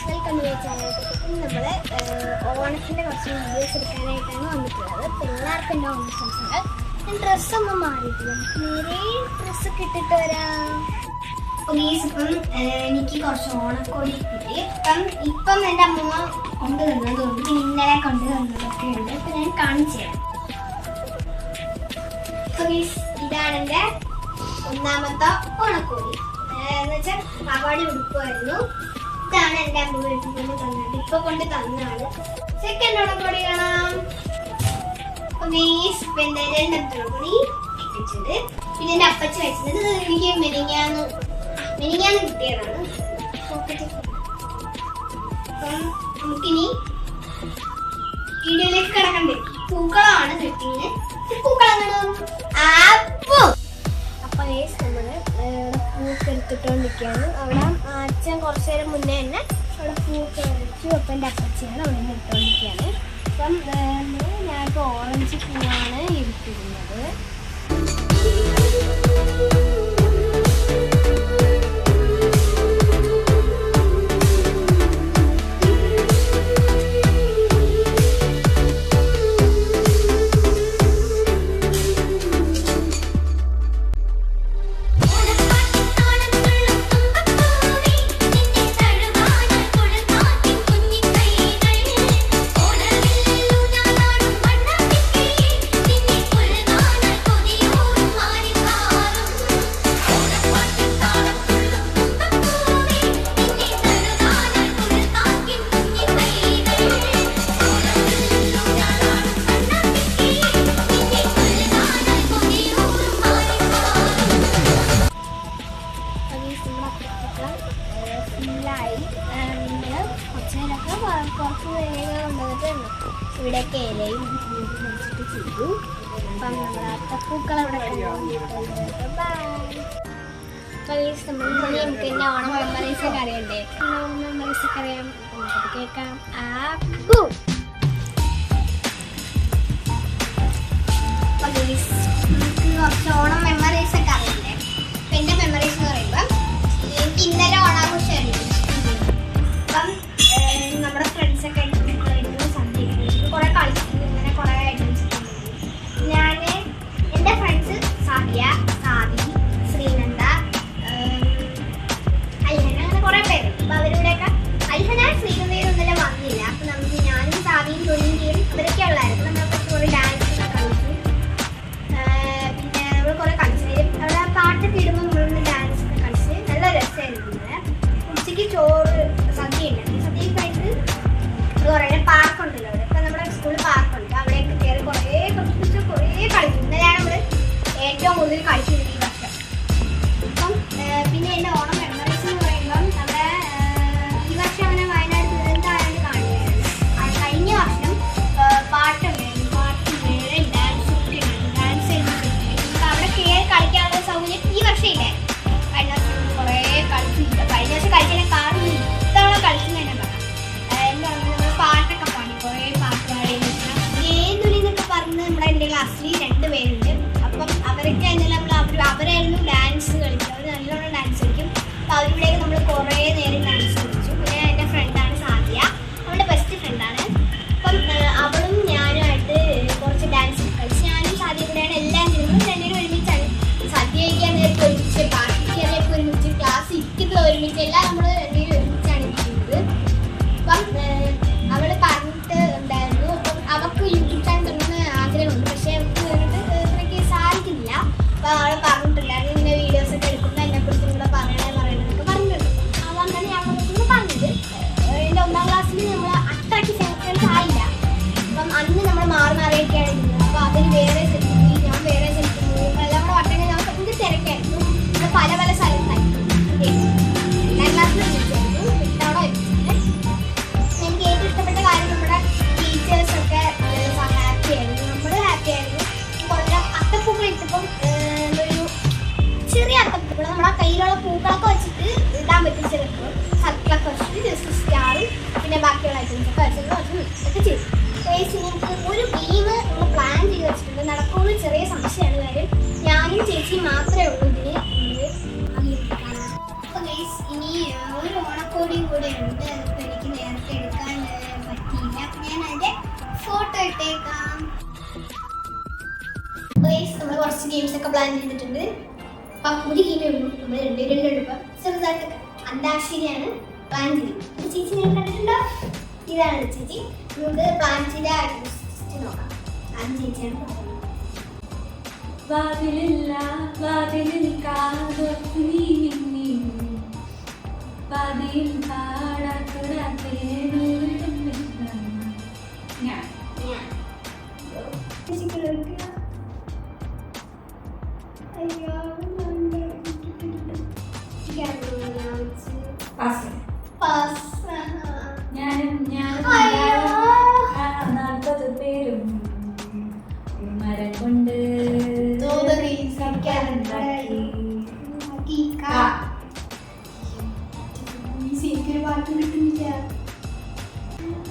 Guys, welcome to channel. നമ്മൾ ഓണത്തിൻ്റെ കുറച്ച് വീഡിയോസ് എടുക്കാനായിട്ടാണ് വന്നിട്ടുള്ളത്. പിള്ളേർക്ക് എൻ്റെ ഓണാശംസകൾ. ഞാൻ ഡ്രസ്സൊന്നും മാറിയിട്ടില്ല, നേരെ ഡ്രസ്സൊക്കെ ഇട്ടിട്ട് വരാം. പ്ലീസ്, എനിക്ക് കുറച്ച് ഓണക്കോടി കിട്ടി. ഇപ്പം എൻ്റെ അമ്മ കൊണ്ടുവന്നതുകൊണ്ട് പിന്നെ ഇന്നലെ കൊണ്ടുവന്നതൊക്കെ ഉണ്ട്. ഇപ്പം ഞാൻ കാണിച്ചു തരാം. പ്ലീസ്, ഇതാണ് എൻ്റെ ഒന്നാമത്തെ ഓണക്കോടി. എന്ന് വെച്ചാൽ പാവാടി ഉടുക്കുമായിരുന്നു. ഇതാണ് എൻ്റെ അമ്മ വീട്ടിൽ കൊണ്ട് തന്നത്, ഇപ്പൊ കൊണ്ട് തന്നാണ്. സെക്കൻഡ് ഓണക്കോടി കാണാം. പിന്നെ രണ്ടാമത്തെ ഓണക്കോടി ഇട്ടിട്ടുണ്ട്. പിന്നെ എൻ്റെ അപ്പച്ച വെച്ചത് എനിക്ക് മെനിങ്ങാന്ന് കിട്ടിയതാണ്. അപ്പം നമുക്കിനി വീഡിയോയിലേക്ക് കിടക്കണ്ടേ. പൂക്കളമാണ് സെറ്റിങ്ങിന്. പൂക്കളം കാണാം. അപ്പൊ ഗൈസ്, നമ്മള് പൂക്ക് എടുത്തിട്ടോണ്ടിരിക്കുകയാണ്. അവിടെ അച്ഛൻ കുറച്ചു നേരം മുന്നേ തന്നെ അവിടെ പൂക്ക് വരച്ചു. അപ്പം എൻ്റെ അപ്പച്ചയാണ് അവിടെ നിന്ന് ഇട്ടുകൊണ്ടിരിക്കുകയാണ്. അപ്പം ഞാനിപ്പോൾ ഓറഞ്ച് പൂവാണ് എടുത്തിരുന്നത്. ഇവിടെയൊക്കെ ഇലയും വെച്ചിട്ട് ചെയ്തു. അപ്പം നമ്മുടെ അത്തപ്പൂക്കൾ അവിടെ നമുക്ക് എന്നെ ഓണം മെമ്മറീസൊക്കെ അറിയണ്ടേ. ഓണം മെമ്മറീസൊക്കെ അറിയാം, കേൾക്കാം. നമുക്ക് കുറച്ച് ഓണം മെമ്മറീസൊക്കെ അറിയണ്ടേ. അപ്പം എൻ്റെ മെമ്മറീസ് എന്ന് പറയുമ്പോൾ എനിക്ക് ഇന്നലെ ഓണാഘോഷമായിരുന്നു. അപ്പം നമ്മുടെ ഫ്രണ്ട്സൊക്കെ കുറെ കളിച്ചിട്ടുണ്ട്. ഇങ്ങനെ കുറെ ഐറ്റംസ് ഞാൻ എൻ്റെ ഫ്രണ്ട്സ് സാദിയ, സാദി, ശ്രീനന്ദ, അൽഹന, അങ്ങനെ കുറെ പേര്. അപ്പൊ അവരുടെയൊക്കെ അൽഹന ശ്രീനന്ദയൊന്നും വന്നില്ല. അപ്പൊ നമുക്ക് ഞാനും സാദിയും തൊഴിലും ഇവരൊക്കെ ഉള്ളായിരുന്നു. നമ്മളൊക്കെ കുറെ ഡാൻസ് ഒക്കെ കളിച്ചു. പിന്നെ നമ്മൾ കുറെ കളിച്ചു. അവിടെ പാട്ടൊക്കെ ഇടുമ്പോൾ നമ്മളൊന്ന് ഡാൻസ് ഒക്കെ കളിച്ച് നല്ല രസമായിരുന്നു. ഉച്ചയ്ക്ക് ചോറ് സദ്യ ഉണ്ടായിരുന്നു. സദ്യക്കായിട്ട് കുറേ പാർക്കുണ്ടല്ലോ അവിടെ. ഇപ്പം നമ്മുടെ സ്കൂളിൽ പാർക്കുണ്ട്. അവിടെയൊക്കെ കയറി കുറേ കളിക്കും. ഇന്നലെയാണ് നമ്മൾ ഏറ്റവും കൂടുതൽ കളിക്കുന്നത് ഈ വർഷം. അപ്പം പിന്നെ എൻ്റെ ഓണം മെമ്മറീസ് എന്ന് പറയുമ്പം നമ്മുടെ ഈ വർഷം അങ്ങനെ വയനാട് ദുരന്തമായിട്ട് കാണുകയാണ്. കഴിഞ്ഞ വർഷം പാട്ടുണ്ടായിരുന്നു. പാട്ടും ഡാൻസും ഒക്കെ ഉണ്ടായിരുന്നു. ഡാൻസ് ചെയ്തിട്ടുണ്ട്. അവിടെ കയറി കളിക്കാനുള്ള സൗകര്യം ഈ വർഷം ഇല്ലേ. കഴിഞ്ഞ വർഷം കുറേ കളിച്ചില്ല. കഴിഞ്ഞ വർഷം കളിച്ചതിനെക്കാളും ഇത്തവണ കളിക്കുന്നതിനെ പറയാം. പാട്ടൊക്കെ പാടി, കുറേ പാട്ട് പാടി. ഏതൊരിന്നൊക്കെ പറഞ്ഞ് നമ്മുടെ എൻ്റെ ക്ലാസ്സിൽ 2 പേരുണ്ട്. അപ്പം അവരൊക്കെ എന്തെല്ലാം അവരായിരുന്നു ഡാൻസ് കളിച്ചത്. അവർ നല്ലോണം ഡാൻസ് കളിക്കും. ഒരു ഓണക്കോടിയും കൂടെ ഉണ്ട്. അതിപ്പോൾ എനിക്ക് നേരത്തെ എടുക്കാൻ പറ്റിയില്ല. അപ്പം ഞാൻ അതിൻ്റെ ഫോട്ടോ ഇട്ടേക്കാം. നമ്മൾ കുറച്ച് ഗെയിംസ് ഒക്കെ പ്ലാൻ ചെയ്തിട്ടുണ്ട്. അപ്പം ഒരു ഗെയിമേ ഉള്ളൂ. നമ്മൾ രണ്ടുപേരും ചെറുതായിട്ട് അന്താക്ഷരിയാണ് പ്ലാൻ ചെയ്തത്. ചേച്ചി നിങ്ങൾ കണ്ടിട്ടുണ്ടോ? ഇതാണ് ചേച്ചി. നമുക്ക് പ്ലാൻ ചെയ്ത നോക്കാം. ആദ്യം ചേച്ചിയാണ് പറയുന്നത്. വാതിലില്ല വാതിലിൽ കാതൊത്തു നീ വാതിൽ ഞാൻ ഞാനും 40 പേരും മരം കൊണ്ട് പാട്ട് കിട്ടുന്നില്ല.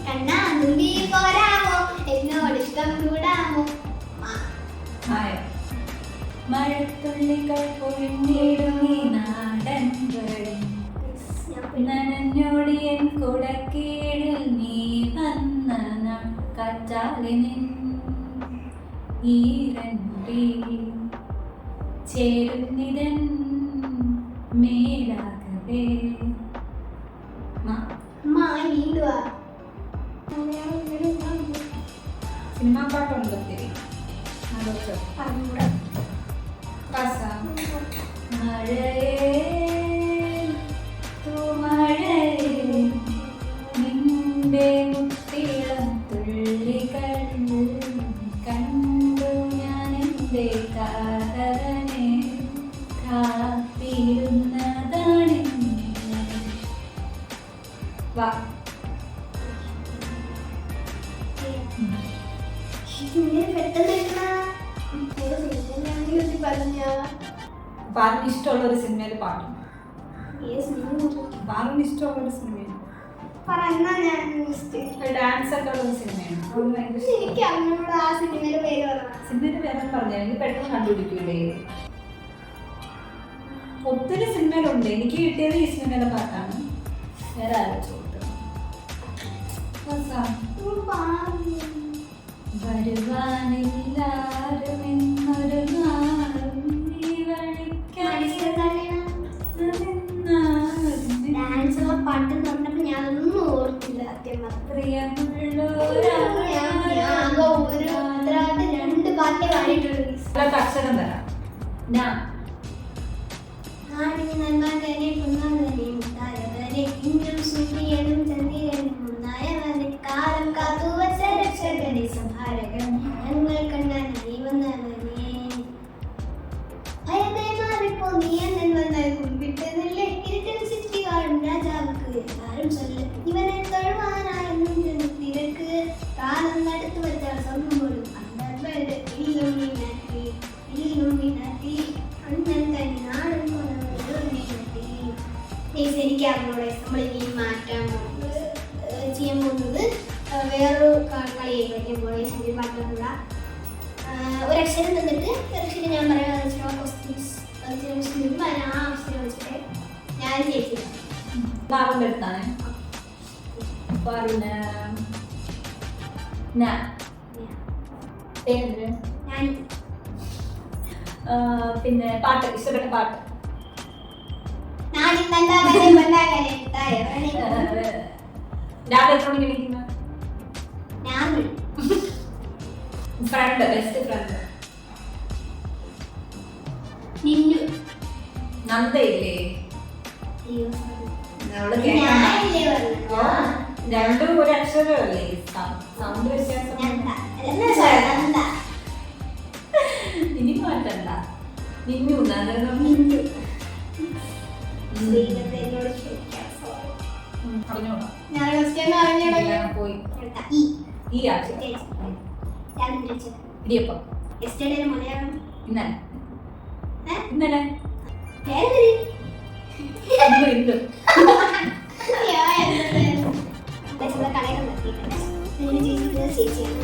കണ്ണാ മുമ്പി പോരാമോ എന്നോട് ഇഷ്ടം കൂടാമോ? മഴത്തുള്ളികൾ പൊഴിഞ്ഞിടുമീ നാടൻ നനഞ്ഞോടിയൻ കുടക്കീഴിൽ നീ വന്ന കച്ചാലിനിൻ ഈരണ്ടി ചേരുന്നിതൻ മേലാകവേ. സിനിമാ പാട്ടുണ്ട് ഒത്തിരി. നിന്റെ മുത്തിളം തുള്ളികൾ കണ്ടു ഞാൻ എൻ്റെ കാതരനെ കാത്തിരുന്നതാണ്. വാ പാറിന് ഇഷ്ടമുള്ള ഒരു സിനിമയിൽ പാട്ടുണ്ട്. പാറിന് ഇഷ്ടമുള്ള ഒരു സിനിമയാണ് ഡാൻസ് ഒക്കെ ഉള്ള സിനിമയാണ്. സിനിമയുടെ പേര് പറഞ്ഞാൽ എനിക്ക് പെട്ടെന്ന് കണ്ടുപിടിക്കൂലേ. ഒത്തിരി സിനിമയിലുണ്ട്. എനിക്ക് കിട്ടിയത് ഈ സിനിമയിലെ പാട്ടാണ്. വേറെ ആലോചിച്ചു വരുവാനില്ലാരും എന്നൊരു നാളും നീ പാട്ട് പറഞ്ഞപ്പോൾ ഞാനൊന്നും ഓർത്തില്ല. രണ്ട് പാട്ടേ പാടിയിട്ടുള്ളൂ. അക്ഷരം തരാം. ഞാൻ കാലം കാത്തുവച്ച രക്ഷകനെ സംഹാരകൻ ഞങ്ങൾ കണ്ടാൽ നീ വന്നവനെ ഭയത്തെ മാറിപ്പോ നീ എന്നൻ വന്നാൽ കുമ്പിട്ടതല്ലേ ഇരുട്ടിൽ ചുറ്റി കാണും രാജാവുക്ക് എല്ലാരും ചൊല്ല് ഇവനെ തൊഴുവാനായെന്നും തിരക്ക് കാലം നടത്തു വെച്ചാൽ സ്വന്തം അന്തർവരുടെ ഇല്ലും മിനാറ്റി അണ്ണൻ തന്നെ നാടൻ കൊണത്തി. എനിക്ക് അറിഞ്ഞൂടെ നമ്മൾ ഇനി മാറ്റാൻ ചെയ്യാൻ പോകുന്നത് വേറൊരു കളിയായിരിക്കും. ബോയ്സിൻ്റെ പാട്ടുള്ള ഒരക്ഷരം തന്നിട്ട് ഒരക്ഷരം ഞാൻ പറയാൻ ക്വസ്റ്റ്യൻസ് ആ അക്ഷരം വെച്ചിട്ട് ഞാൻ ചേച്ചി എടുത്താണ്. പിന്നെ പാട്ട് ഇഷ്ടപ്പെട്ട പാട്ട് രാവിലെ എത്ര മണിക്ക് എണീക്കുന്ന ഫ്രണ്ട് ബെസ്റ്റ് ഫ്രണ്ട് നന്ദയില്ലേ? രണ്ടും ഒരു അക്ഷരമല്ലേ? സൗണ്ട് വ്യത്യാസം ഇനി മാറ്റണ്ട. നിന്നു പോയി ഈ അക്ഷരം ഇടിയപ്പം ഇന്നലെ ഇന്നലെ ചേച്ചിയാണ്